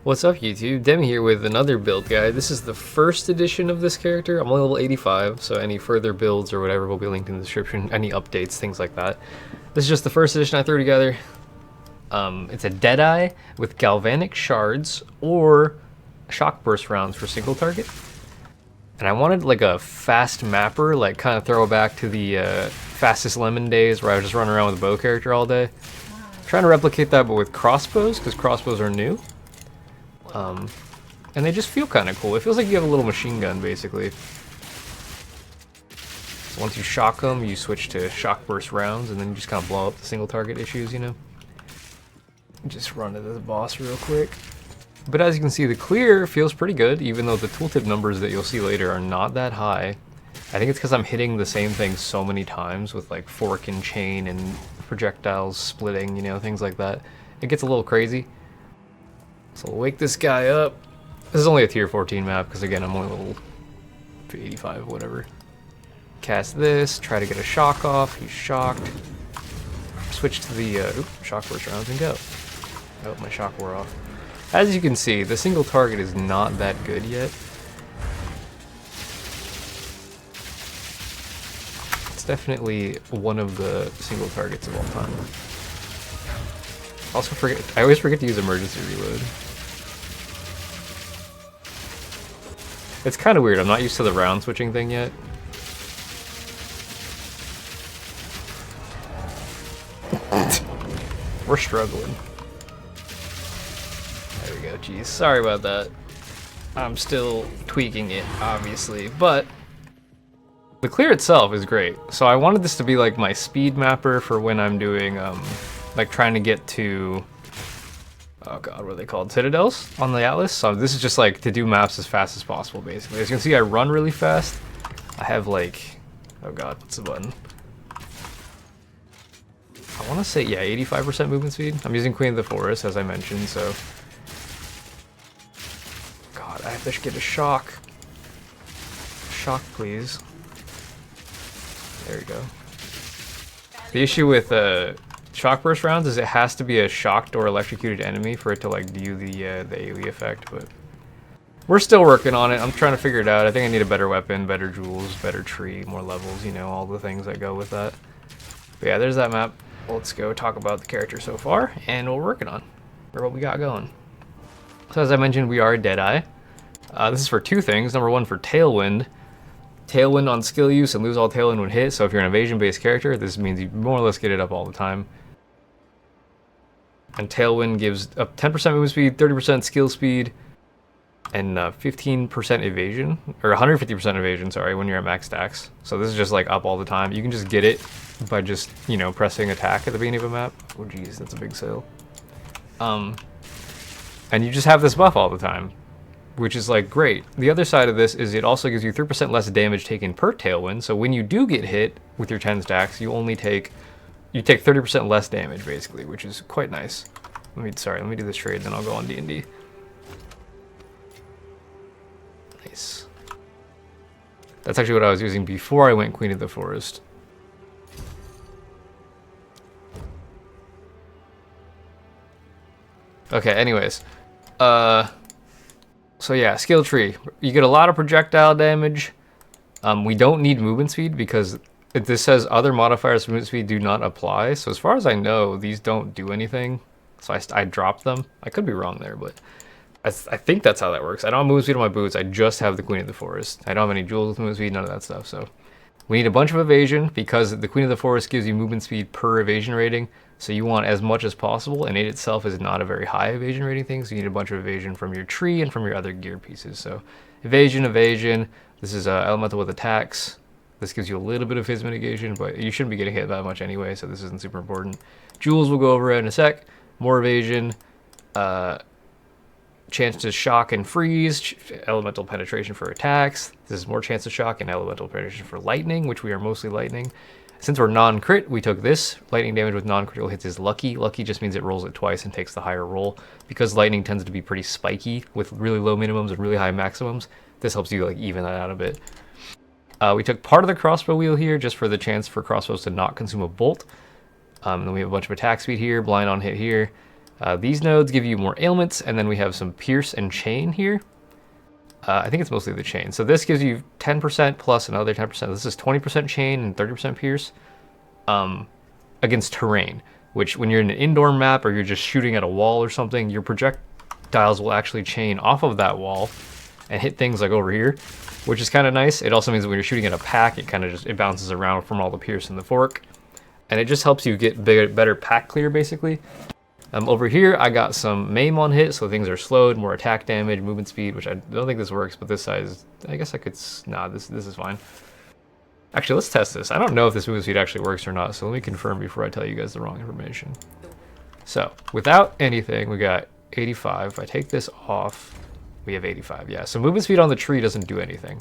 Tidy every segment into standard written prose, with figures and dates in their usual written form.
What's up YouTube? Demi here with another build guide. This is the first edition of this character. I'm only level 85, so any further builds or whatever will be linked in the description. Any updates, things like that. This is just the first edition I threw together. It's a deadeye with galvanic shards or shockburst rounds for single target. And I wanted like a fast mapper, like kind of throw back to the fastest lemon days where I was just running around with a bow character all day. Trying to replicate that but with crossbows, because crossbows are new. And they just feel kind of cool. It feels like you have a little machine gun, basically. So once you shock them, you switch to shock burst rounds, and then you just kind of blow up the single target issues, you know? Just run to the boss real quick. But as you can see, the clear feels pretty good, even though the tooltip numbers that you'll see later are not that high. I think it's because I'm hitting the same thing so many times with like fork and chain and projectiles splitting, you know, things like that. It gets a little crazy. So we'll wake this guy up. This is only a tier 14 map because again I'm only level 85, whatever. Cast this, try to get a shock off. He's shocked. Switch to the shock burst rounds and go. Oh, my shock wore off. As you can see, the single target is not that good yet. It's definitely one of the single targets of all time. Also I always forget to use emergency reload. It's kind of weird, I'm not used to the round switching thing yet. We're struggling. There we go, geez, sorry about that. I'm still tweaking it, obviously, but the clear itself is great. So I wanted this to be like my speed mapper for when I'm doing, like trying to get to, oh god, what are they called? Citadels on the Atlas. So this is just like to do maps as fast as possible, basically. As you can see, I run really fast. I have like, oh god, what's the button? I want to say, yeah, 85% movement speed. I'm using Queen of the Forest, as I mentioned, so. God, I have to get a shock. Shock, please. There we go. The issue with shock burst rounds is it has to be a shocked or electrocuted enemy for it to like do the AoE effect, but we're still working on it. I'm trying to figure it out. I think I need a better weapon, better jewels, better tree, more levels, you know, all the things that go with that. But yeah, there's that map. Let's go talk about the character so far and what we're working on, or what we got going. So as I mentioned, we are Deadeye. This is for two things. Number one, for Tailwind. Tailwind on skill use and lose all Tailwind when hit. So if you're an evasion-based character, this means you more or less get it up all the time. And Tailwind gives up 10% movement speed, 30% skill speed, and 15% evasion, or 150% evasion, sorry, when you're at max stacks. So this is just like up all the time. You can just get it by just, you know, pressing attack at the beginning of a map. Oh geez, that's a big sale. And you just have this buff all the time, which is like great. The other side of this is it also gives you 3% less damage taken per Tailwind. So when you do get hit with your 10 stacks, you take 30% less damage basically, which is quite nice. Let me do this trade, then I'll go on D&D. Nice. That's actually what I was using before I went Queen of the Forest. Okay, anyways. So yeah, skill tree. You get a lot of projectile damage. We don't need movement speed because this says other modifiers for movement speed do not apply. So as far as I know, these don't do anything. So I dropped them. I could be wrong there, but I think that's how that works. I don't have movement speed on my boots. I just have the Queen of the Forest. I don't have any jewels with movement speed, none of that stuff. So we need a bunch of evasion because the Queen of the Forest gives you movement speed per evasion rating. So you want as much as possible, and it itself is not a very high evasion rating thing, so you need a bunch of evasion from your tree and from your other gear pieces. So evasion. This is elemental with attacks. This gives you a little bit of his mitigation, but you shouldn't be getting hit that much anyway, so this isn't super important. Jewels we'll go over in a sec. More evasion. Chance to shock and freeze. Elemental penetration for attacks. This is more chance to shock and elemental penetration for lightning, which we are mostly lightning. Since we're non-crit, we took this. Lightning damage with non-critical hits is lucky. Lucky just means it rolls it twice and takes the higher roll. Because lightning tends to be pretty spiky with really low minimums and really high maximums, this helps you like even that out a bit. We took part of the crossbow wheel here just for the chance for crossbows to not consume a bolt. And then we have a bunch of attack speed here, blind on hit here. These nodes give you more ailments, and then we have some pierce and chain here. I think it's mostly the chain. So this gives you 10% plus another 10%. This is 20% chain and 30% pierce against terrain, which when you're in an indoor map or you're just shooting at a wall or something, your projectiles will actually chain off of that wall and hit things like over here, which is kind of nice. It also means that when you're shooting at a pack, it kind of just, it bounces around from all the pierce and the fork. And it just helps you get better pack clear, basically. Over here, I got some maim on hit, so things are slowed, more attack damage, movement speed, which I don't think this works, but this size, I guess I could, nah, this is fine. Actually, let's test this. I don't know if this movement speed actually works or not, so let me confirm before I tell you guys the wrong information. So, without anything, we got 85. If I take this off, we have 85, yeah. So movement speed on the tree doesn't do anything.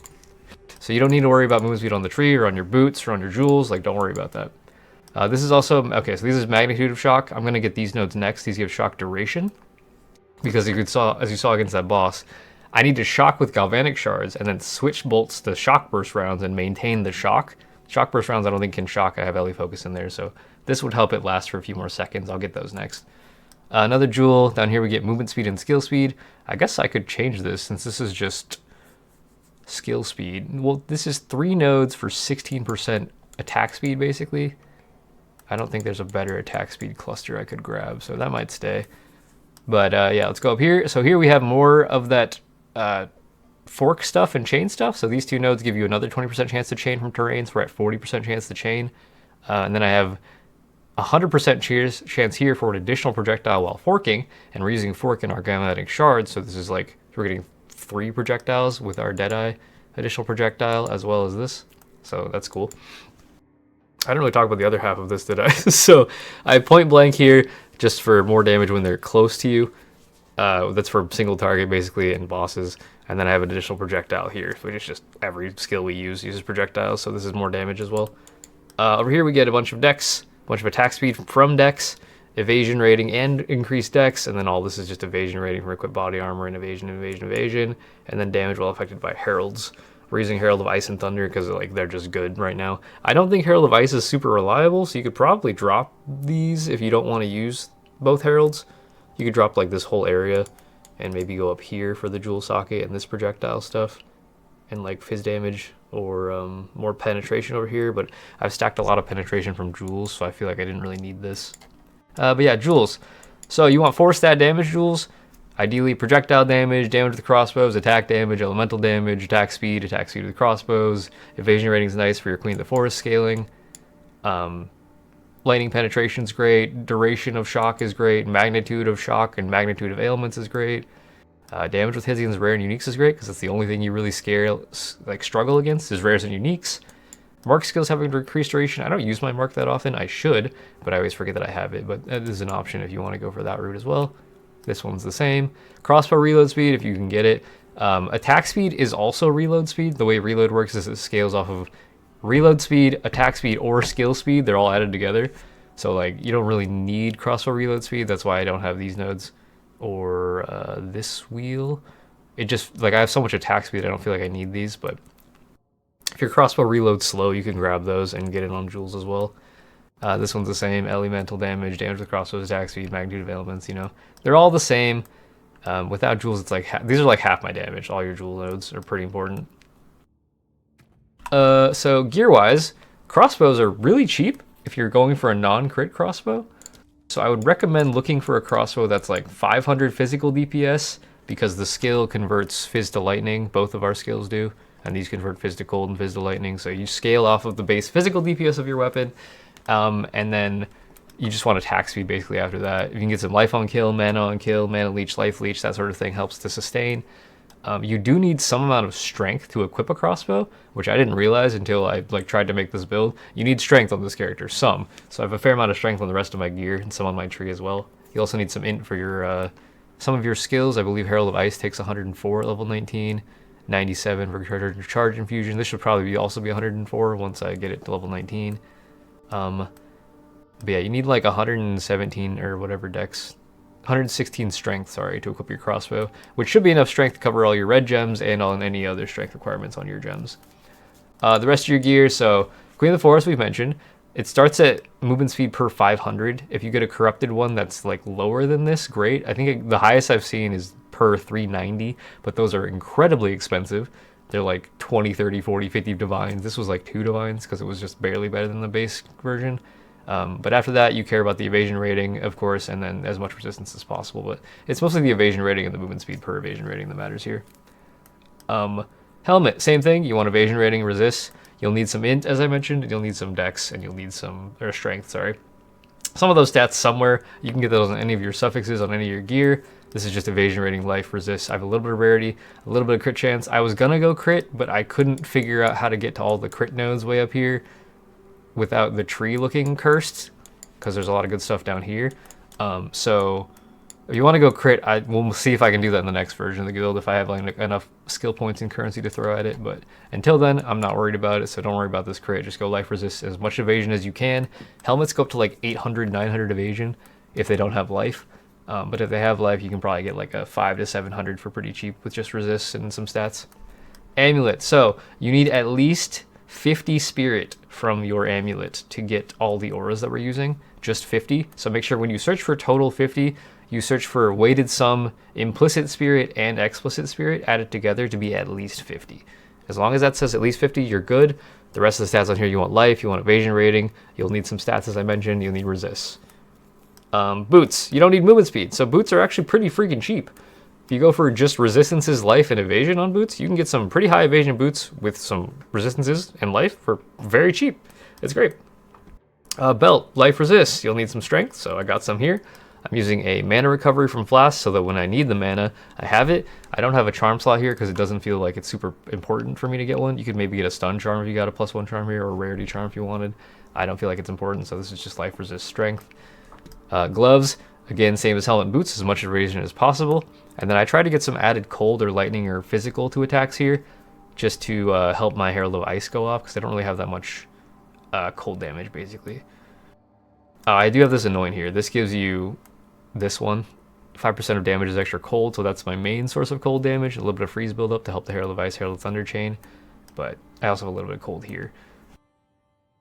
So you don't need to worry about movement speed on the tree or on your boots or on your jewels, like don't worry about that. This is also, okay, so this is magnitude of shock. I'm gonna get these nodes next. These give shock duration. Because as you saw against that boss, I need to shock with galvanic shards and then switch bolts to shockburst rounds and maintain the shock. Shockburst rounds I don't think can shock. I have LE focus in there, so this would help it last for a few more seconds. I'll get those next. Another jewel. Down here we get movement speed and skill speed. I guess I could change this since this is just skill speed. Well, this is 3 nodes for 16% attack speed, basically. I don't think there's a better attack speed cluster I could grab, so that might stay. But yeah, let's go up here. So here we have more of that fork stuff and chain stuff. So these 2 nodes give you another 20% chance to chain from terrains. We're at 40% chance to chain. And then I have 100% chance here for an additional projectile while forking. And we're using fork in our galvanic shards. So this is like, we're getting 3 projectiles with our deadeye additional projectile as well as this. So that's cool. I didn't really talk about the other half of this, did I? So I have point blank here just for more damage when they're close to you. That's for single target basically and bosses. And then I have an additional projectile here, which is just every skill we use uses projectiles. So this is more damage as well. Over here we get a bunch of dex, a bunch of attack speed from dex, evasion rating and increased dex. And then all this is just evasion rating from equipped body armor and evasion, and then damage while affected by heralds. We're using Herald of Ice and Thunder because like they're just good right now. I don't think Herald of Ice is super reliable, so you could probably drop these if you don't want to use both Heralds. You could drop like this whole area and maybe go up here for the jewel socket and this projectile stuff and like fizz damage or more penetration over here, but I've stacked a lot of penetration from jewels, so I feel like I didn't really need this. But yeah, jewels. So you want 4 stat damage jewels. Ideally, projectile damage, damage with the crossbows, attack damage, elemental damage, attack speed with the crossbows. Evasion rating is nice for your Queen of the Forest scaling. Lightning penetration is great. Duration of shock is great. Magnitude of shock and magnitude of ailments is great. Damage with Hizian's rare and uniques is great because that's the only thing you really struggle against is rares and uniques. Mark skills have increased duration. I don't use my mark that often. I should, but I always forget that I have it. But that is an option if you want to go for that route as well. This one's the same. Crossbow reload speed, if you can get it. Attack speed is also reload speed. The way reload works is it scales off of reload speed, attack speed, or skill speed. They're all added together. So like you don't really need crossbow reload speed. That's why I don't have these nodes or this wheel. It just, like I have so much attack speed, I don't feel like I need these, but if your crossbow reloads slow, you can grab those and get it on jewels as well. This one's the same, elemental damage, damage with crossbows, attack speed, magnitude of ailments, you know. They're all the same. Without jewels, it's like, these are like half my damage. All your jewel nodes are pretty important. So gear-wise, crossbows are really cheap if you're going for a non-crit crossbow. So I would recommend looking for a crossbow that's like 500 physical DPS because the skill converts fizz to lightning. Both of our skills do. And these convert fizz to cold and fizz to lightning. So you scale off of the base physical DPS of your weapon. And then you just want attack speed basically after that. If you can get some life on kill, mana leech, life leech, that sort of thing helps to sustain. You do need some amount of strength to equip a crossbow, which I didn't realize until I tried to make this build. You need strength on this character, some. So I have a fair amount of strength on the rest of my gear and some on my tree as well. You also need some int for your some of your skills. I believe Herald of Ice takes 104 at level 19, 97 for charge infusion. This should probably also be 104 once I get it to level 19. But yeah, you need like 117 or whatever dex, 116 strength, sorry, to equip your crossbow, which should be enough strength to cover all your red gems and on any other strength requirements on your gems. The rest of your gear, so Queen of the Forest we've mentioned. It starts at movement speed per 500. If you get a corrupted one that's like lower than this, great. I think the highest I've seen is per 390, but those are incredibly expensive. They're like 20, 30, 40, 50 divines. This was like 2 divines because it was just barely better than the base version. But after that, you care about the evasion rating, of course, and then as much resistance as possible. But it's mostly the evasion rating and the movement speed per evasion rating that matters here. Helmet, same thing. You want evasion rating, resist. You'll need some int, as I mentioned, and you'll need some dex, and you'll need some, or strength, sorry. Some of those stats somewhere. You can get those on any of your suffixes, on any of your gear. This is just evasion rating, life, resist. I have a little bit of rarity, a little bit of crit chance. I was gonna go crit, but I couldn't figure out how to get to all the crit nodes way up here without the tree looking cursed, because there's a lot of good stuff down here. So if you want to go crit, we'll see if I can do that in the next version of the guild if I have like enough skill points and currency to throw at it. But until then, I'm not worried about it, so don't worry about this crit. Just go life resist, as much evasion as you can. Helmets go up to like 800, 900 evasion if they don't have life. But if they have life, you can probably get like a 500 to 700 for pretty cheap with just resist and some stats. Amulet. So you need at least 50 spirit from your amulet to get all the auras that we're using. Just 50. So make sure when you search for total 50, you search for weighted sum, implicit spirit, and explicit spirit added together to be at least 50. As long as that says at least 50, you're good. The rest of the stats on here, you want life, you want evasion rating, you'll need some stats as I mentioned, you'll need resist. Boots, you don't need movement speed, so boots are actually pretty freaking cheap. If you go for just resistances, life, and evasion on boots, you can get some pretty high evasion boots with some resistances and life for very cheap. It's great. Belt, life resist, you'll need some strength, so I got some here. I'm using a mana recovery from Flask so that when I need the mana, I have it. I don't have a charm slot here because it doesn't feel like it's super important for me to get one. You could maybe get a stun charm if you got a +1 charm here, or a rarity charm if you wanted. I don't feel like it's important, so this is just life resist strength. Gloves, again, same as helmet and boots, as much evasion as possible. And then I try to get some added cold or lightning or physical to attacks here, just to help my Herald of Ice go off, because I don't really have that much cold damage, basically. I do have this annoying here. This gives you this one. 5% of damage is extra cold, so that's my main source of cold damage. A little bit of freeze buildup to help the Herald of Ice, Herald of Thunder chain. But I also have a little bit of cold here.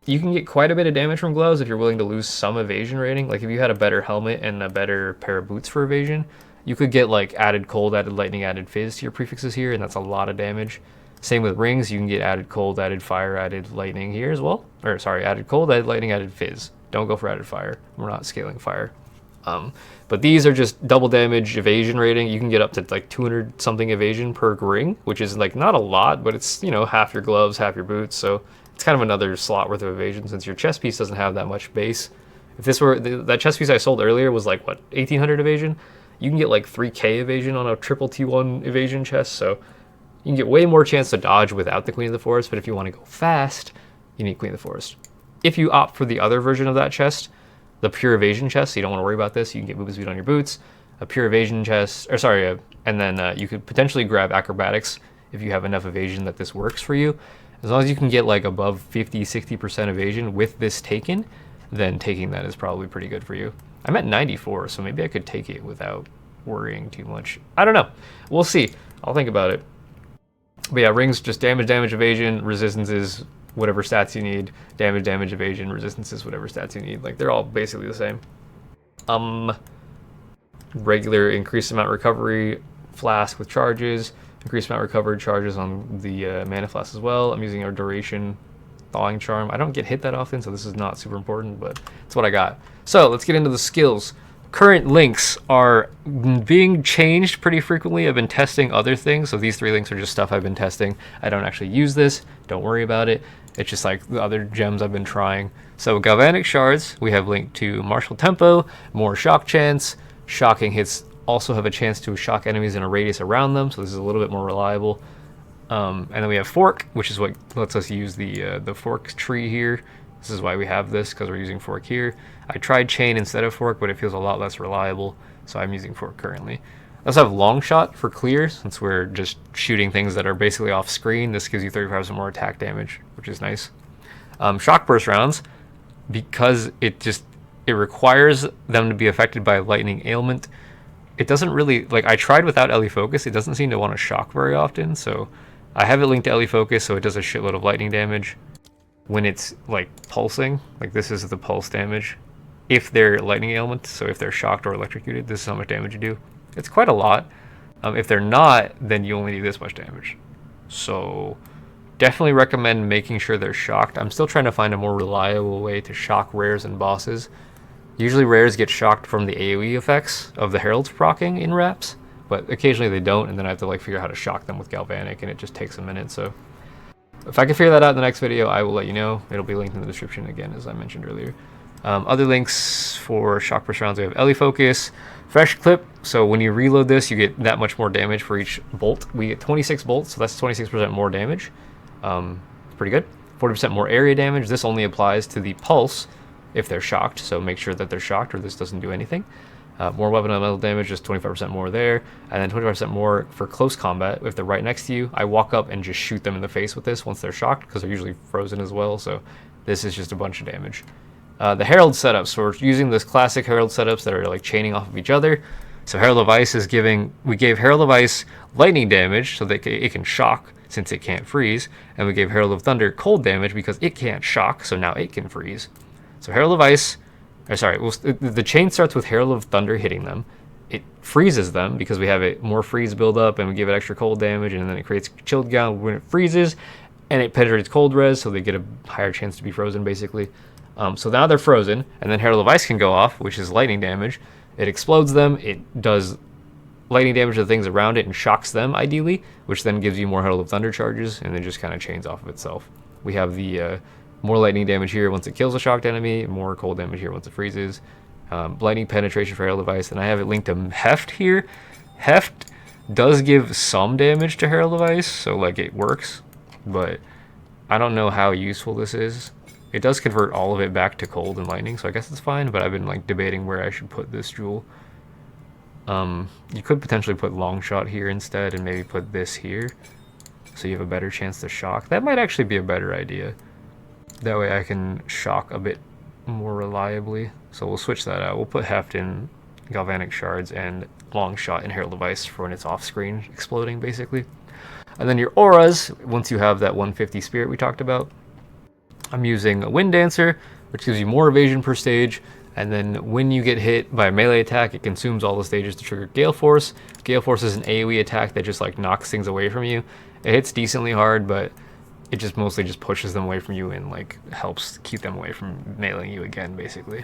You can get quite a bit of damage from gloves if you're willing to lose some evasion rating. Like if you had a better helmet and a better pair of boots for evasion, you could get like added cold, added lightning, added fizz to your prefixes here, and that's a lot of damage. Same with rings, you can get added cold, added fire, added lightning here as well. Or sorry, added cold, added lightning, added fizz. Don't go for added fire. We're not scaling fire. But these are just double damage evasion rating. You can get up to like 200 something evasion per ring, which is like not a lot, but it's, you know, half your gloves, half your boots. So it's kind of another slot worth of evasion since your chest piece doesn't have that much base. If this were, that chest piece I sold earlier was like, what, 1800 evasion? You can get like 3k evasion on a triple T1 evasion chest. So you can get way more chance to dodge without the Queen of the Forest. But if you want to go fast, you need Queen of the Forest. If you opt for the other version of that chest, the pure evasion chest, so you don't want to worry about this, you can get movement speed on your boots, a pure evasion chest, or sorry, and then you could potentially grab acrobatics if you have enough evasion that this works for you. As long as you can get like above 50-60% evasion with this taken, then taking that is probably pretty good for you. I'm at 94, so maybe I could take it without worrying too much. I don't know. We'll see. I'll think about it. But yeah, rings, just damage, evasion, resistances, whatever stats you need, damage, evasion, resistances, whatever stats you need. Like, they're all basically the same. Regular increased amount recovery flask with charges, increased amount recovered charges on the mana flask as well. I'm using our duration thawing charm. I don't get hit that often, so this is not super important, but it's what I got. So let's get into the skills. Current links are being changed pretty frequently. I've been testing other things, so these 3 links are just stuff I've been testing. I don't actually use this, don't worry about it. It's just like the other gems I've been trying. So galvanic shards, we have linked to martial tempo, more shock chance. Shocking hits also have a chance to shock enemies in a radius around them, so this is a little bit more reliable. And then we have fork, which is what lets us use the fork tree here. This is why we have this, because we're using fork here. I tried chain instead of fork, but it feels a lot less reliable, so I'm using fork currently. I also have long shot for clear, since we're just shooting things that are basically off screen. This gives you 35% more attack damage, which is nice. Shockburst rounds, because it requires them to be affected by lightning ailment. It doesn't really, like, I tried without Ellie Focus, it doesn't seem to want to shock very often, so I have it linked to Ellie Focus, so it does a shitload of lightning damage. when it's like pulsing, like this is the pulse damage. If they're lightning ailment, so if they're shocked or electrocuted, this is how much damage you do. It's quite a lot. If they're not, then you only do this much damage. So definitely recommend making sure they're shocked. I'm still trying to find a more reliable way to shock rares and bosses. Usually rares get shocked from the AoE effects of the heralds proccing in reps, but occasionally they don't, and then I have to like figure out how to shock them with galvanic, and it just takes a minute. So if I can figure that out in the next video, I will let you know. It'll be linked in the description again, as I mentioned earlier. Other links for shockburst rounds, we have Ellie Focus, Fresh Clip. So when you reload this, you get that much more damage for each bolt. We get 26 bolts, so that's 26% more damage. Pretty good. 40% more area damage. This only applies to the pulse if they're shocked, so make sure that they're shocked or this doesn't do anything. More weapon elemental damage, just 25% more there, and then 25% more for close combat. If they're right next to you, I walk up and just shoot them in the face with this once they're shocked, because they're usually frozen as well, so this is just a bunch of damage. The Herald setups, so we're using this classic Herald setups that are like chaining off of each other. So Herald of Ice is we gave Herald of Ice lightning damage so that it can shock since it can't freeze, and we gave Herald of Thunder cold damage because it can't shock, so now it can freeze. So Herald of Ice, the chain starts with Herald of Thunder hitting them. It freezes them because we have it more freeze build up, and we give it extra cold damage, and then it creates chilled ground when it freezes, and it penetrates cold res, so they get a higher chance to be frozen basically. So now they're frozen, and then Herald of Ice can go off, which is lightning damage. It explodes them, it does lightning damage to the things around it and shocks them ideally, which then gives you more Herald of Thunder charges, and then just kind of chains off of itself. We have the more lightning damage here once it kills a shocked enemy, more cold damage here once it freezes. Lightning penetration for Herald of Ice, and I have it linked to Heft here. Heft does give some damage to Herald of Ice, so like it works, but I don't know how useful this is. It does convert all of it back to cold and lightning, so I guess it's fine, but I've been like debating where I should put this jewel. You could potentially put long shot here instead and maybe put this here so you have a better chance to shock. That might actually be a better idea. That way I can shock a bit more reliably. So we'll switch that out. We'll put Heft in galvanic shards and long shot in Herald of Ice for when it's off screen exploding basically. And then your auras, once you have that 150 spirit we talked about, I'm using a Wind Dancer, which gives you more evasion per stage, and then when you get hit by a melee attack, it consumes all the stages to trigger Gale Force. Gale Force is an AoE attack that just like knocks things away from you. It hits decently hard, but it just mostly just pushes them away from you and like helps keep them away from meleeing you again, basically.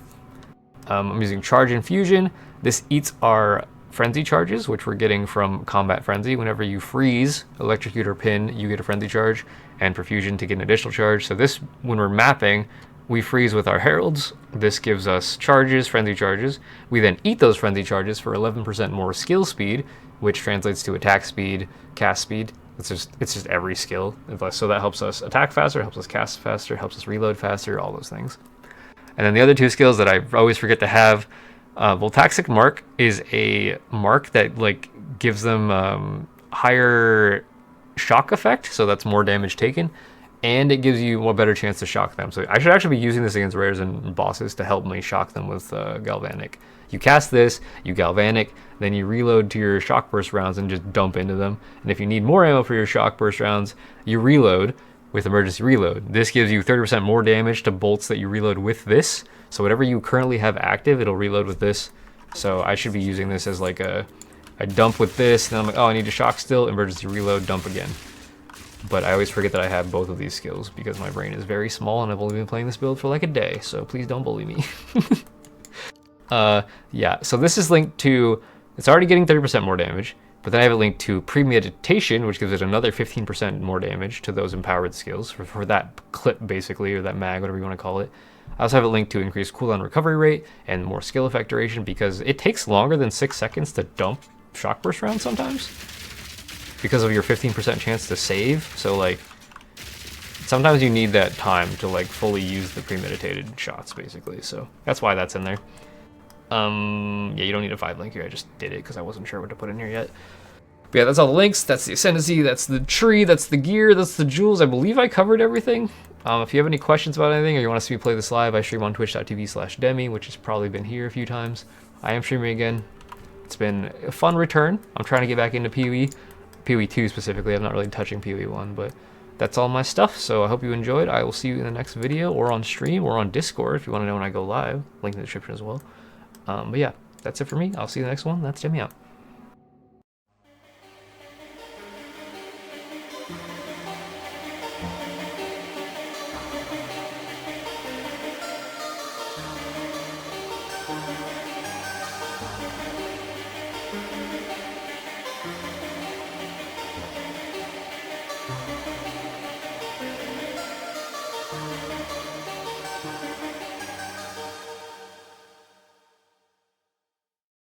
I'm using Charge Infusion. This eats our Frenzy charges, which we're getting from Combat Frenzy. Whenever you freeze, electrocute, or pin, you get a Frenzy charge, and Perfusion to get an additional charge. So this, when we're mapping, we freeze with our Heralds. This gives us charges, Frenzy charges. We then eat those Frenzy charges for 11% more skill speed, which translates to attack speed, cast speed. It's just every skill. So that helps us attack faster, helps us cast faster, helps us reload faster, all those things. And then the other two skills that I always forget to have, Voltaxic Mark is a mark that like gives them higher shock effect, so that's more damage taken, and it gives you a better chance to shock them. So I should actually be using this against rares and bosses to help me shock them with galvanic. You cast this, you galvanic, then you reload to your shockburst rounds and just dump into them. And if you need more ammo for your shockburst rounds, you reload with emergency reload. This gives you 30% more damage to bolts that you reload with this. So whatever you currently have active, it'll reload with this. So I should be using this as like I dump with this, and then I'm like, oh, I need to shock still, emergency reload, dump again. But I always forget that I have both of these skills because my brain is very small and I've only been playing this build for like a day, so please don't bully me. Yeah, so this is linked to, it's already getting 30% more damage, but then I have it linked to Premeditation, which gives it another 15% more damage to those empowered skills for that clip basically, or that mag, whatever you want to call it. I also have it linked to increased cooldown recovery rate and more skill effect duration because it takes longer than 6 seconds to dump shockburst rounds sometimes because of your 15% chance to save. So like sometimes you need that time to like fully use the premeditated shots basically. So that's why that's in there. Yeah, you don't need a 5 link here. I just did it because I wasn't sure what to put in here yet. But yeah, that's all the links. That's the Ascendancy. That's the tree. That's the gear. That's the jewels. I believe I covered everything. If you have any questions about anything or you want to see me play this live, I stream on twitch.tv/demi, which has probably been here a few times. I am streaming again. It's been a fun return. I'm trying to get back into PoE. PoE 2 specifically. I'm not really touching PoE 1, but that's all my stuff. So I hope you enjoyed. I will see you in the next video, or on stream, or on Discord if you want to know when I go live. Link in the description as well. But yeah, that's it for me. I'll see you in the next one. That's Demi out.